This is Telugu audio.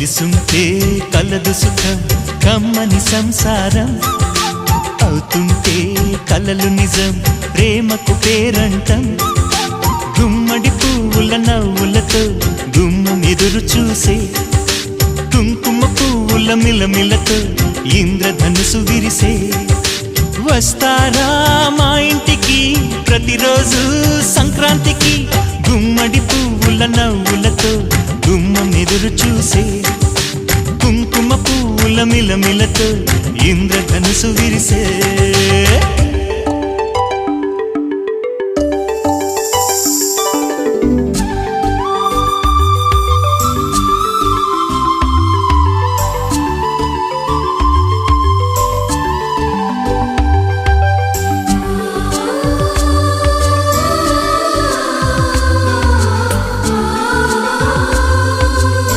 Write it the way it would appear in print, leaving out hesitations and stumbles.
కలిసుంటే కలదు సుఖం కమ్మని సంసారం అవుతుంటే కలలు నిజం ప్రేమకు పేరంటం గుమ్మడి పువ్వుల నవ్వులతో గుమ్మం ఎదురు చూసే కుంకుమ పువ్వుల మిలమిలతో ఇంద్రధనుసు విరిసే వస్తారా మా ఇంటికి ప్రతిరోజు సంక్రాంతికి గుమ్మడి పువ్వుల నవ్వులతో గుమ్మం ఎదురు చూసే కుంకుమ పువ్వుల మిలమిలతో ఇంద్రధనుసు విరిసే